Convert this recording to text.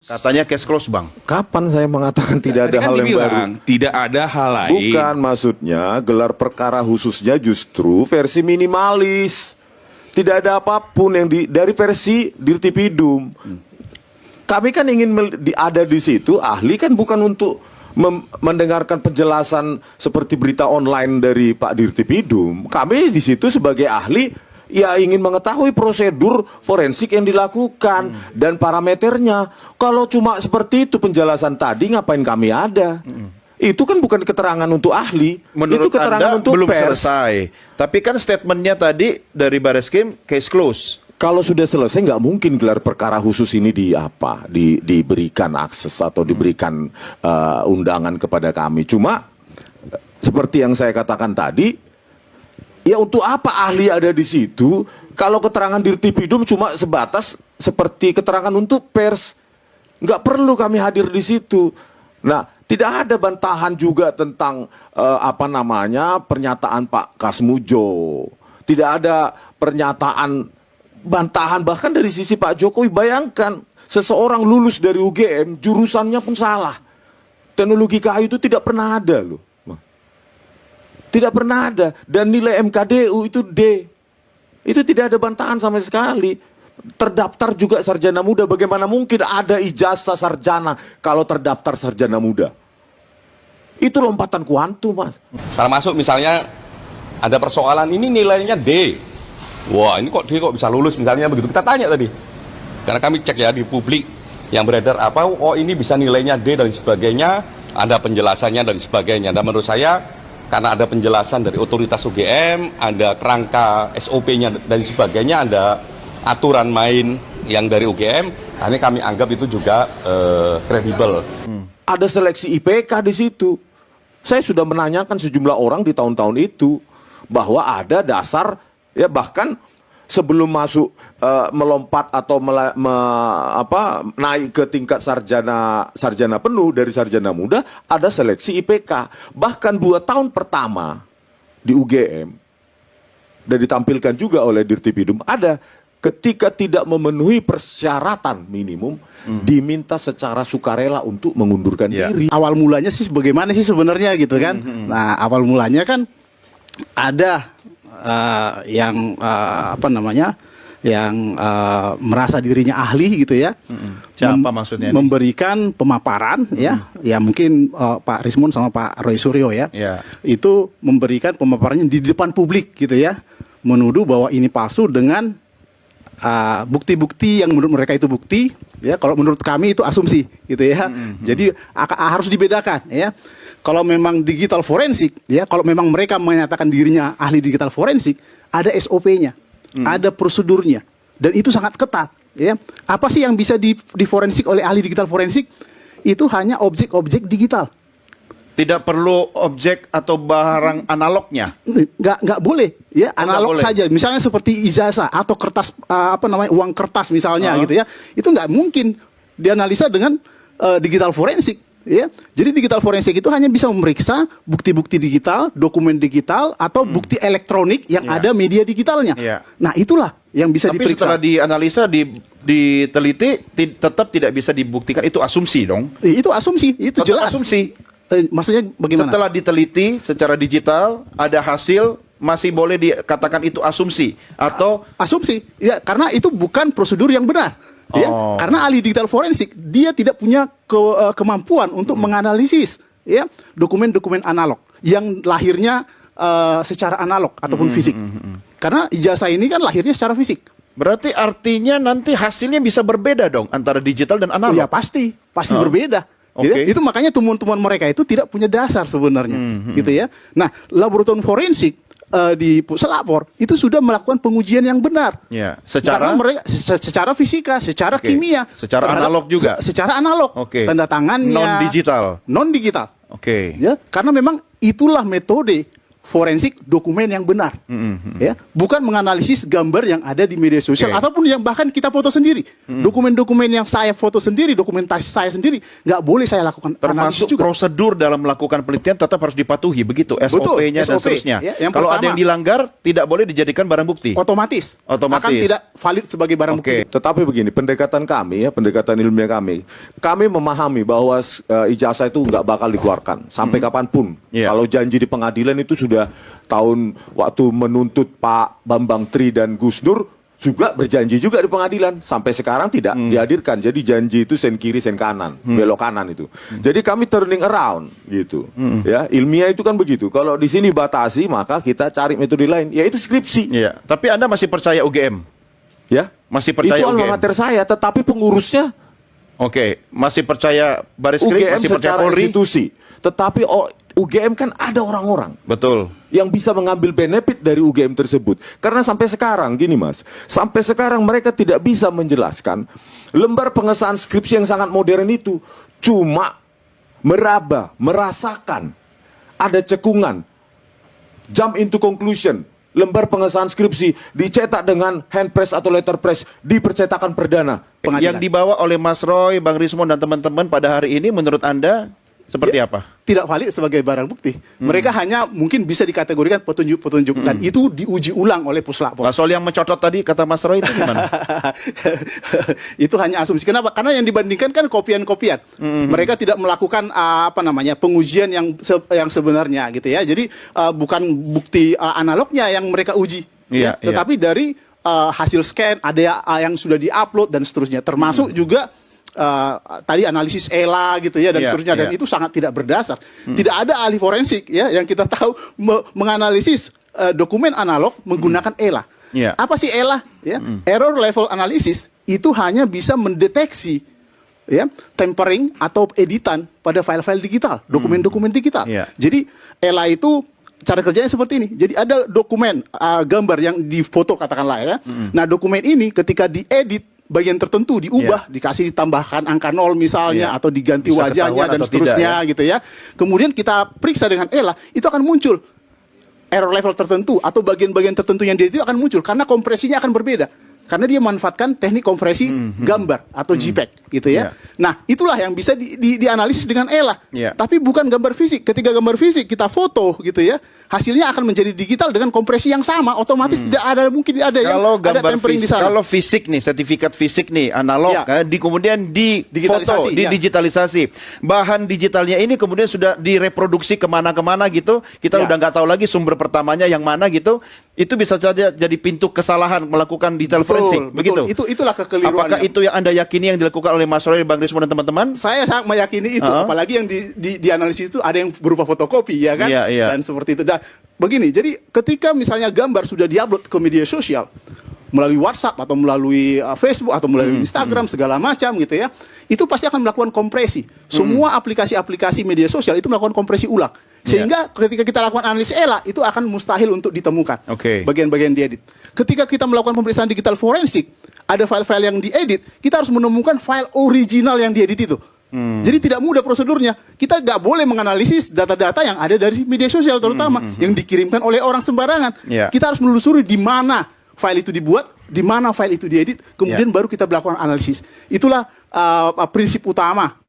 Katanya cash close, Bang. Kapan saya mengatakan tidak ada Tadi kan hal yang dibilang, baru? tidak ada hal lain. Bukan, maksudnya gelar perkara khususnya justru versi minimalis. Tidak ada apapun yang dari versi Dirtipidum. Kami kan ingin ada di situ, ahli kan bukan untuk mendengarkan penjelasan seperti berita online dari Pak Dirtipidum. Kami di situ sebagai ahli ya ingin mengetahui prosedur forensik yang dilakukan dan parameternya. Kalau cuma seperti itu penjelasan tadi, ngapain kami ada? Itu kan bukan keterangan untuk ahli. Menurut itu keterangan Anda untuk belum pers. selesai. Tapi kan statementnya tadi dari Bareskrim case close. Kalau sudah selesai nggak mungkin gelar perkara khusus ini diberikan akses atau diberikan undangan kepada kami. Cuma seperti yang saya katakan tadi, ya untuk apa ahli ada di situ kalau keterangan Dirtipidum cuma sebatas seperti keterangan untuk pers. Nggak perlu kami hadir di situ. Nah, tidak ada bantahan juga tentang pernyataan Pak Kasmujo. Tidak ada pernyataan bantahan bahkan dari sisi Pak Jokowi. Bayangkan seseorang lulus dari UGM jurusannya pun salah. Teknologi kayu itu tidak pernah ada loh. Tidak pernah ada. Dan nilai MKDU itu D. Itu tidak ada bantahan sama sekali. Terdaftar juga sarjana muda. Bagaimana mungkin ada ijazah sarjana kalau terdaftar sarjana muda? Itu lompatan kuantum, Mas. Kalau masuk misalnya ada persoalan ini nilainya D. Wah, ini kok D kok bisa lulus misalnya begitu. Kita tanya tadi. Karena kami cek ya di publik yang beredar apa, oh ini bisa nilainya D dan sebagainya, ada penjelasannya dan sebagainya. Dan menurut saya karena ada penjelasan dari otoritas UGM, ada kerangka SOP-nya dan sebagainya, ada aturan main yang dari UGM, ini kami anggap itu juga kredibel. Ada seleksi IPK di situ. Saya sudah menanyakan sejumlah orang di tahun-tahun itu bahwa ada dasar, ya bahkan sebelum masuk melompat atau naik ke tingkat sarjana penuh dari sarjana muda, ada seleksi IPK. Bahkan 2 tahun pertama di UGM dan ditampilkan juga oleh Dirtipidum, ada ketika tidak memenuhi persyaratan minimum diminta secara sukarela untuk mengundurkan diri. Awal mulanya sih bagaimana sih sebenarnya gitu kan? Nah, awal mulanya kan ada yang merasa dirinya ahli gitu ya. Siapa maksudnya? Memberikan pemaparan ya mungkin Pak Rismon sama Pak Roy Suryo ya. Itu memberikan pemaparannya di depan publik gitu ya, menuduh bahwa ini palsu dengan bukti-bukti yang menurut mereka itu bukti ya, kalau menurut kami itu asumsi gitu ya. Jadi harus dibedakan ya. Kalau memang digital forensik ya, kalau memang mereka menyatakan dirinya ahli digital forensik, ada SOP-nya, ada prosedurnya, dan itu sangat ketat ya. Apa sih yang bisa diforensik oleh ahli digital forensik? Itu hanya objek-objek digital. Tidak perlu objek atau barang analognya. Nggak boleh ya, analog boleh. saja. Misalnya seperti ijazah atau kertas uang kertas misalnya gitu ya. Itu nggak mungkin dianalisa dengan digital forensik ya. Jadi digital forensik itu hanya bisa memeriksa bukti-bukti digital, dokumen digital atau bukti elektronik yang ada media digitalnya. Nah, itulah yang bisa Tapi diperiksa. setelah dianalisa, diteliti, tetap tidak bisa dibuktikan. Itu asumsi dong. Itu asumsi, itu Tetap jelas. asumsi. Maksudnya bagaimana? Setelah diteliti secara digital, ada hasil, masih boleh dikatakan itu asumsi atau asumsi ya, karena itu bukan prosedur yang benar ya. Karena ahli digital forensik dia tidak punya kemampuan untuk menganalisis ya dokumen-dokumen analog yang lahirnya secara analog ataupun fisik. Karena ijazah ini kan lahirnya secara fisik. berarti artinya nanti hasilnya bisa berbeda dong antara digital dan analog. Ya pasti berbeda. Gitu. Itu makanya temuan-temuan mereka itu tidak punya dasar sebenarnya, gitu ya. Nah, laboratorium forensik di Puslapor itu sudah melakukan pengujian yang benar. Ya, secara karena mereka secara fisika, secara kimia, secara analog juga. Secara analog. Tanda tangannya non digital. Non digital. Oke. Ya, karena memang itulah metode forensik dokumen yang benar, ya, bukan menganalisis gambar yang ada di media sosial ataupun yang bahkan kita foto sendiri, dokumen-dokumen yang saya foto sendiri, dokumentasi saya sendiri, nggak boleh saya lakukan analisis Termasuk juga. prosedur dalam melakukan penelitian tetap harus dipatuhi, begitu SOP-nya dan SOP, seterusnya. ya. Yang Kalau ada pertama, yang dilanggar, tidak boleh dijadikan barang bukti. Otomatis akan tidak valid sebagai barang bukti. Tetapi begini, pendekatan kami ya, pendekatan ilmiah kami memahami bahwa ijazah itu nggak bakal dikeluarkan sampai kapanpun. Kalau janji di pengadilan itu sudah tahun waktu menuntut Pak Bambang Tri dan Gus Dur juga berjanji juga di pengadilan, sampai sekarang tidak dihadirkan. Jadi janji itu sen kiri sen kanan, belok kanan itu. Jadi kami turning around gitu. Ya, ilmiah itu kan begitu. Kalau di sini batasi, maka kita cari metode lain, yaitu skripsi. Iya. Tapi Anda masih percaya UGM? Ya, Masih percaya itu alma UGM? mater saya, tetapi pengurusnya Oke, masih percaya Baris Krim, UGM masih percaya secara Polri? institusi. Tetapi UGM kan ada orang-orang Betul. yang bisa mengambil benefit dari UGM tersebut. Karena sampai sekarang, gini Mas, sampai sekarang mereka tidak bisa menjelaskan lembar pengesahan skripsi yang sangat modern itu cuma merasakan ada cekungan, jump into conclusion. Lembar pengesahan skripsi dicetak dengan hand press atau letter press di percetakan perdana. Yang dibawa oleh Mas Roy, Bang Rismon dan teman-teman pada hari ini menurut Anda seperti apa? Tidak valid sebagai barang bukti. Mereka hanya mungkin bisa dikategorikan petunjuk-petunjuk dan itu diuji ulang oleh Puslapor. Nah, soal yang mencotot tadi kata Mas Roy itu gimana? Itu hanya asumsi. Kenapa? Karena yang dibandingkan kan kopian-kopian. Mereka tidak melakukan pengujian yang sebenarnya gitu ya. Jadi bukan bukti analognya yang mereka uji, Iya, tetapi dari hasil scan ada yang sudah diupload dan seterusnya. Termasuk juga tadi analisis ELA gitu ya dan seterusnya, dan itu sangat tidak berdasar. Tidak ada ahli forensik ya yang kita tahu menganalisis dokumen analog menggunakan ELA. Apa sih ELA? Ya, error level analysis itu hanya bisa mendeteksi ya tempering atau editan pada file-file digital, dokumen-dokumen digital. Jadi ELA itu cara kerjanya seperti ini. Jadi ada dokumen gambar yang difoto katakanlah ya. Nah, dokumen ini ketika diedit bagian tertentu diubah, dikasih ditambahkan angka 0 misalnya atau diganti Bisa wajahnya dan atau seterusnya tidak, gitu ya. Kemudian kita periksa dengan ELA, itu akan muncul error level tertentu atau bagian-bagian tertentu yang itu akan muncul karena kompresinya akan berbeda. Karena dia manfaatkan teknik kompresi gambar atau JPEG gitu ya. Nah, itulah yang bisa dianalisis dengan ELA. Tapi bukan gambar fisik. Ketika gambar fisik kita foto gitu ya, hasilnya akan menjadi digital dengan kompresi yang sama. Otomatis tidak ada mungkin ada yang kalau ada gambar tempering di fisik, sana. kalau fisik nih, sertifikat fisik nih analog kemudian di foto, digitalisasi. Bahan digitalnya ini kemudian sudah direproduksi kemana-kemana gitu. Kita udah nggak tahu lagi sumber pertamanya yang mana gitu. Itu bisa saja jadi pintu kesalahan melakukan digital forensik, begitu. Itulah kekeliruannya. Apakah itu yang Anda yakini yang dilakukan oleh Mas Roy, Bang Rismon dan teman-teman? Saya sangat meyakini itu, apalagi yang dianalisis itu ada yang berupa fotokopi ya kan, dan seperti itu. Dan begini, jadi ketika misalnya gambar sudah diupload ke media sosial melalui WhatsApp atau melalui Facebook atau melalui Instagram segala macam gitu ya, itu pasti akan melakukan kompresi. Semua aplikasi-aplikasi media sosial itu melakukan kompresi ulang. Sehingga ketika kita lakukan analisis ELA itu akan mustahil untuk ditemukan bagian-bagian diedit. Ketika kita melakukan pemeriksaan digital forensik, ada file-file yang diedit, kita harus menemukan file original yang diedit itu. Jadi tidak mudah prosedurnya. Kita nggak boleh menganalisis data-data yang ada dari media sosial terutama yang dikirimkan oleh orang sembarangan. Kita harus menelusuri di mana file itu dibuat, di mana file itu diedit, kemudian baru kita melakukan analisis. Itulah prinsip utama